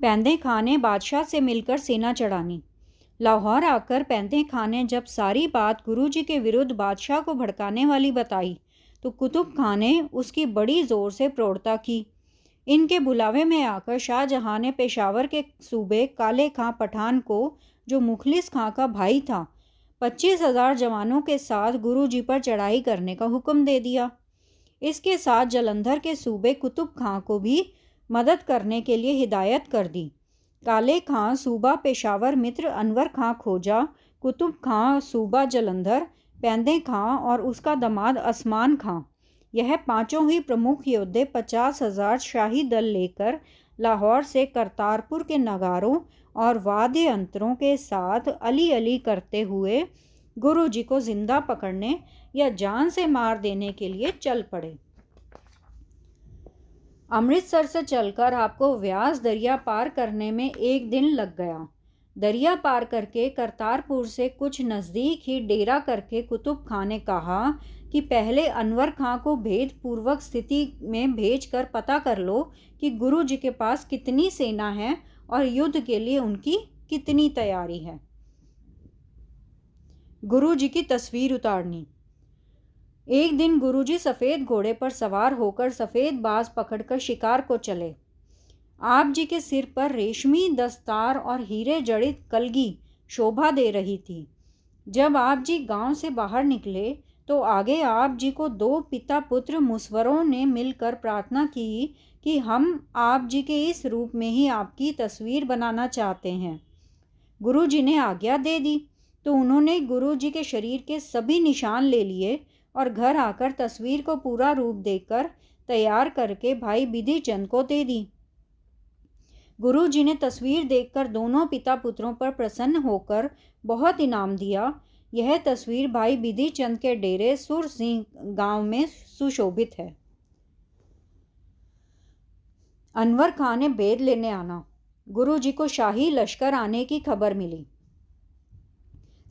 पैंदे खां ने बादशाह से मिलकर सेना चढ़ानी। लाहौर आकर पैंदे खां ने जब सारी बात गुरुजी के विरुद्ध बादशाह को भड़काने वाली बताई तो कुतुब खां ने उसकी बड़ी ज़ोर से प्रौढ़ता की। इनके बुलावे में आकर शाहजहां ने पेशावर के सूबे काले खां पठान को, जो मुखलिस खां का भाई था, 25,000 जवानों के साथ गुरुजी पर चढ़ाई करने का हुक्म दे दिया। इसके साथ जलंधर के सूबे कुतुब खां को भी मदद करने के लिए हिदायत कर दी। काले खां सूबा पेशावर मित्र अनवर खां खोजा, कुतुब खां सूबा जलंधर, पैंदे खां और उसका दामाद असमान खां, यह पांचों ही प्रमुख योद्धे 50,000 शाही दल लेकर लाहौर से करतारपुर के नगारों और वाद्य यंत्रों के साथ अली अली करते हुए गुरुजी को जिंदा पकड़ने या जान से मार देने के लिए चल पड़े। अमृतसर से चलकर आपको व्यास दरिया पार करने में 1 दिन लग गया। दरिया पार करके करतारपुर से कुछ नज़दीक ही डेरा करके कुतुब खां ने कहा कि पहले अनवर खां को भेदपूर्वक स्थिति में भेजकर पता कर लो कि गुरु जी के पास कितनी सेना है और युद्ध के लिए उनकी कितनी तैयारी है। गुरु जी की तस्वीर उतारनी। एक दिन गुरुजी सफ़ेद घोड़े पर सवार होकर सफ़ेद बाज पकड़कर शिकार को चले। आप जी के सिर पर रेशमी दस्तार और हीरे जड़ित कलगी शोभा दे रही थी। जब आप जी गांव से बाहर निकले तो आगे आप जी को 2 पिता पुत्र मुसवरों ने मिलकर प्रार्थना की कि हम आप जी के इस रूप में ही आपकी तस्वीर बनाना चाहते हैं। गुरु जी ने आज्ञा दे दी तो उन्होंने गुरु जी के शरीर के सभी निशान ले लिए और घर आकर तस्वीर को पूरा रूप देकर तैयार करके भाई बिधि चंद को दे दी। गुरु जी ने तस्वीर देखकर दोनों पिता पुत्रों पर प्रसन्न होकर बहुत इनाम दिया। यह तस्वीर भाई बिधि चंद के डेरे सुर सिंह गांव में सुशोभित है। अनवर खां ने भेद लेने आना। गुरु जी को शाही लश्कर आने की खबर मिली।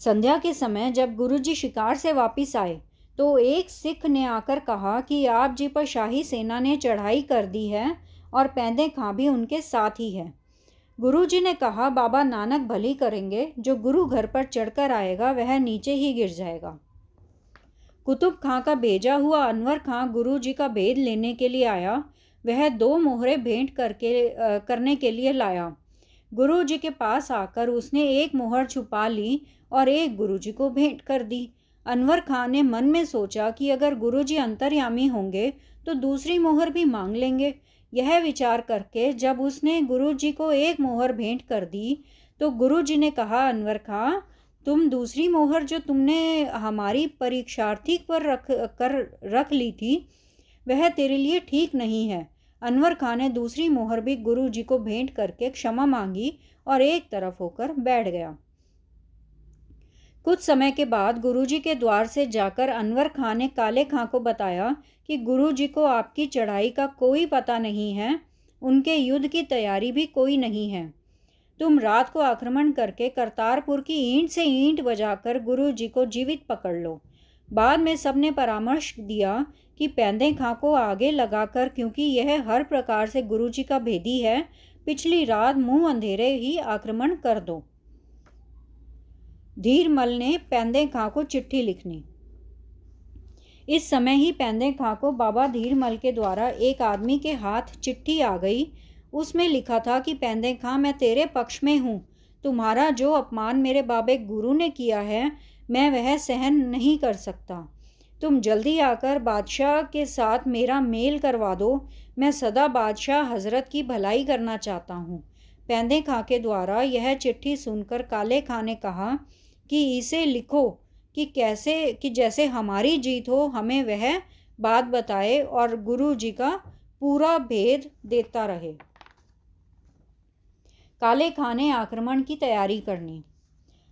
संध्या के समय जब गुरु जी शिकार से वापिस आए तो एक सिख ने आकर कहा कि आप जी पर शाही सेना ने चढ़ाई कर दी है और पैंदे खां भी उनके साथ ही है। गुरु जी ने कहा, बाबा नानक भली करेंगे, जो गुरु घर पर चढ़कर आएगा वह नीचे ही गिर जाएगा। कुतुब खां का भेजा हुआ अनवर खां गुरु जी का भेद लेने के लिए आया। वह 2 मोहरे भेंट करने के लिए लाया। गुरु जी के पास आकर उसने एक मोहर छुपा ली और एक गुरु जी को भेंट कर दी। अनवर खां ने मन में सोचा कि अगर गुरुजी अंतर्यामी होंगे तो दूसरी मोहर भी मांग लेंगे। यह विचार करके जब उसने गुरुजी को एक मोहर भेंट कर दी तो गुरुजी ने कहा, अनवर खां, तुम दूसरी मोहर जो तुमने हमारी परीक्षार्थी पर रख ली थी वह तेरे लिए ठीक नहीं है। अनवर खां ने दूसरी मोहर भी गुरुजी को भेंट करके क्षमा मांगी और एक तरफ होकर बैठ गया। कुछ समय के बाद गुरुजी के द्वार से जाकर अनवर खां ने काले खां को बताया कि गुरुजी को आपकी चढ़ाई का कोई पता नहीं है, उनके युद्ध की तैयारी भी कोई नहीं है। तुम रात को आक्रमण करके करतारपुर की ईंट से ईंट बजाकर गुरुजी को जीवित पकड़ लो। बाद में सबने परामर्श दिया कि पैंदे खां को आगे लगाकर, क्योंकि यह हर प्रकार से गुरुजी का भेदी है, पिछली रात मुंह अंधेरे ही आक्रमण कर दो। धीरमल ने पैंदे खां को चिट्ठी लिखनी। इस समय ही पैंदे खां को बाबा धीरमल के द्वारा एक आदमी के हाथ चिट्ठी आ गई। उसमें लिखा था कि पैंदे खां, मैं तेरे पक्ष में हूँ। तुम्हारा जो अपमान मेरे बाबे गुरु ने किया है मैं वह सहन नहीं कर सकता। तुम जल्दी आकर बादशाह के साथ मेरा मेल करवा दो। मैं सदा बादशाह हजरत की भलाई करना चाहता हूँ। पैंदे खां के द्वारा यह चिट्ठी सुनकर काले खां ने कहा कि इसे लिखो कि जैसे हमारी जीत हो, हमें वह बात बताए और गुरु जी का पूरा भेद देता रहे। काले खां ने आक्रमण की तैयारी करनी।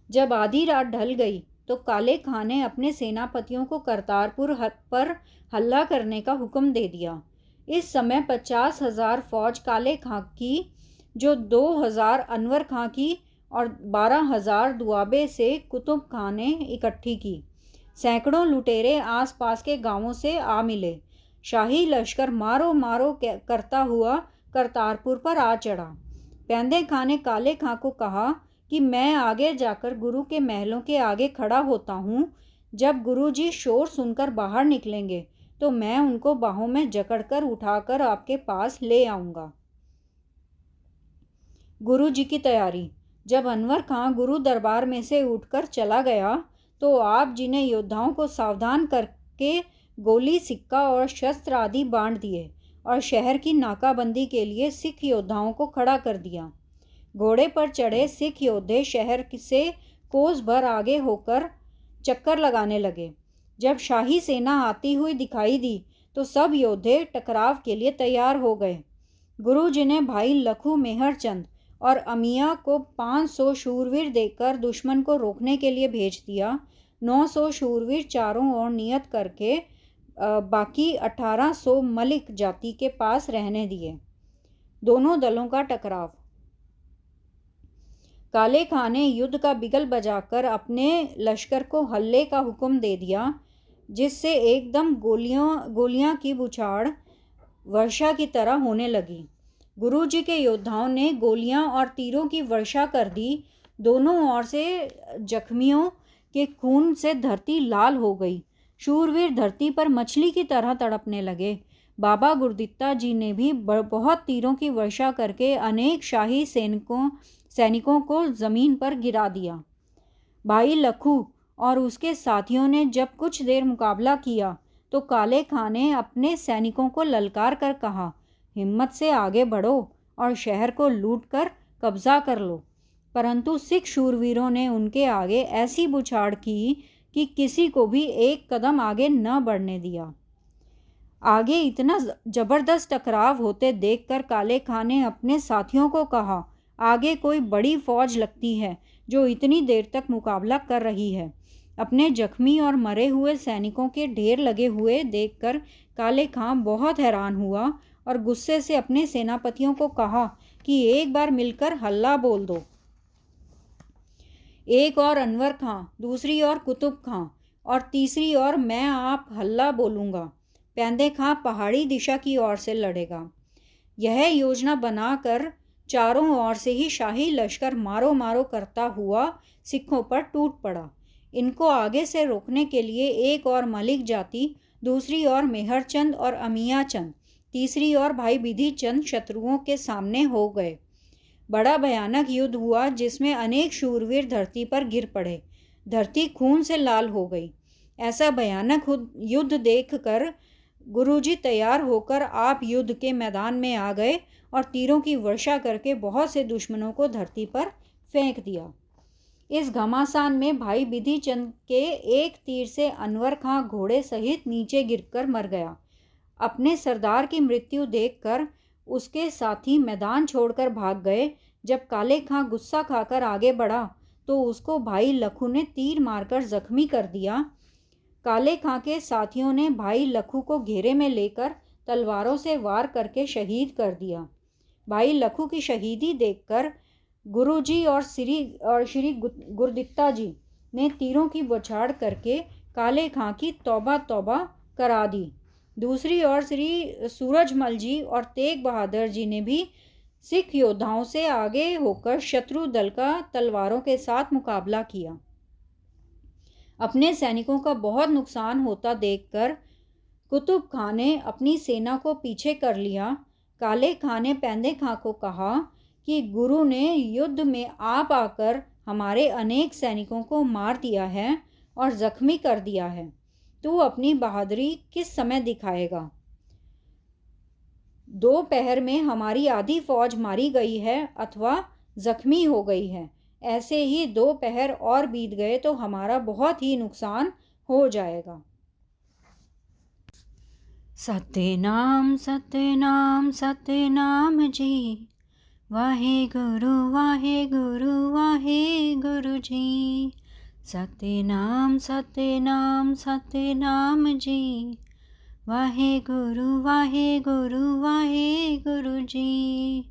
जब आधी रात ढल गई तो काले खां ने अपने सेनापतियों को करतारपुर पर हमला करने का हुक्म दे दिया। इस समय 50,000 फौज काले खां की, जो 2,000 अनवर खां की और 12,000 दुआबे से कुतुब खां ने इकट्ठी की। सैकड़ों लुटेरे आसपास के गांवों से आ मिले। शाही लश्कर मारो मारो करता हुआ करतारपुर पर आ चढ़ा। पैंदे खां ने काले खां को कहा कि मैं आगे जाकर गुरु के महलों के आगे खड़ा होता हूँ। जब गुरुजी शोर सुनकर बाहर निकलेंगे तो मैं उनको बाहों में जकड़कर उठाकर आपके पास ले आऊँगा। गुरुजी की तैयारी। जब अनवर खां गुरु दरबार में से उठकर चला गया तो आप जी ने योद्धाओं को सावधान करके गोली, सिक्का और शस्त्र आदि बांट दिए और शहर की नाकाबंदी के लिए सिख योद्धाओं को खड़ा कर दिया। घोड़े पर चढ़े सिख योद्धे शहर से कोस भर आगे होकर चक्कर लगाने लगे। जब शाही सेना आती हुई दिखाई दी तो सब योद्धे टकराव के लिए तैयार हो गए। गुरुजी ने भाई लखू मेहरचंद और अमिया को 500 शूरवीर देकर दुश्मन को रोकने के लिए भेज दिया। 900 शूरवीर चारों ओर नियत करके बाकी 1800 मलिक जाति के पास रहने दिए। दोनों दलों का टकराव। काले खां ने युद्ध का बिगल बजाकर अपने लश्कर को हल्ले का हुक्म दे दिया, जिससे एकदम गोलियां की बुछाड़ वर्षा की तरह होने लगी। गुरुजी के योद्धाओं ने गोलियां और तीरों की वर्षा कर दी। दोनों ओर से जख्मियों के खून से धरती लाल हो गई। शूरवीर धरती पर मछली की तरह तड़पने लगे। बाबा गुरदित्ता जी ने भी बहुत तीरों की वर्षा करके अनेक शाही सैनिकों को जमीन पर गिरा दिया। भाई लखू और उसके साथियों ने जब कुछ देर मुकाबला किया तो काले खां ने अपने सैनिकों को ललकार कर कहा, हिम्मत से आगे बढ़ो और शहर को लूटकर कब्जा कर लो। परंतु सिख शूरवीरों ने उनके आगे ऐसी बुछाड़ की कि किसी को भी एक कदम आगे न बढ़ने दिया। आगे इतना जबरदस्त टकराव होते देखकर काले खां ने अपने साथियों को कहा, आगे कोई बड़ी फौज लगती है जो इतनी देर तक मुकाबला कर रही है। अपने जख्मी और मरे हुए सैनिकों के ढेर लगे हुए देखकर काले खां बहुत हैरान हुआ और गुस्से से अपने सेनापतियों को कहा कि एक बार मिलकर हल्ला बोल दो। एक और अनवर खां, दूसरी ओर कुतुब खां और तीसरी ओर मैं आप हल्ला बोलूँगा। पैंदे खां पहाड़ी दिशा की ओर से लड़ेगा। यह योजना बनाकर चारों ओर से ही शाही लश्कर मारो मारो करता हुआ सिखों पर टूट पड़ा। इनको आगे से रोकने के लिए एक और मलिक जाति, दूसरी ओर मेहरचंद और अमिया चंद, तीसरी ओर भाई बिधि चंद शत्रुओं के सामने हो गए। बड़ा भयानक युद्ध हुआ जिसमें अनेक शूरवीर धरती पर गिर पड़े। धरती खून से लाल हो गई। ऐसा भयानक युद्ध देखकर गुरुजी तैयार होकर आप युद्ध के मैदान में आ गए और तीरों की वर्षा करके बहुत से दुश्मनों को धरती पर फेंक दिया। इस घमासान में भाई बिधि चंद के एक तीर से अनवर खां घोड़े सहित नीचे गिरकर मर गया। अपने सरदार की मृत्यु देखकर उसके साथी मैदान छोड़कर भाग गए। जब काले खां गुस्सा खाकर आगे बढ़ा तो उसको भाई लखू ने तीर मारकर जख्मी कर दिया। काले खां के साथियों ने भाई लखू को घेरे में लेकर तलवारों से वार करके शहीद कर दिया। भाई लखू की शहीदी देखकर गुरुजी और श्री गुरदित्ता जी ने तीरों की बौछार करके काले खां की तौबा तौबा करा दी। दूसरी ओर श्री सूरजमल जी और तेग बहादुर जी ने भी सिख योद्धाओं से आगे होकर शत्रु दल का तलवारों के साथ मुकाबला किया। अपने सैनिकों का बहुत नुकसान होता देखकर कुतुब खां ने अपनी सेना को पीछे कर लिया। काले खां ने पैंदे खां को कहा कि गुरु ने युद्ध में आप आकर हमारे अनेक सैनिकों को मार दिया है और जख्मी कर दिया है। तू अपनी बहादुरी किस समय दिखाएगा? दोपहर में हमारी आधी फौज मारी गई है अथवा जख्मी हो गई है। ऐसे ही 2 पहर और बीत गए तो हमारा बहुत ही नुकसान हो जाएगा। सतनाम सतनाम सतनाम जी, वाहे गुरु जी। सतनाम सतनाम सतनाम जी, वाहे गुरु जी।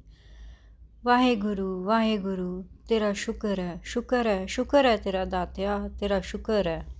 वाहे गुरु तेरा शुक्र है, शुक्र है, शुक्र है तेरा दात्या, तेरा शुक्र है।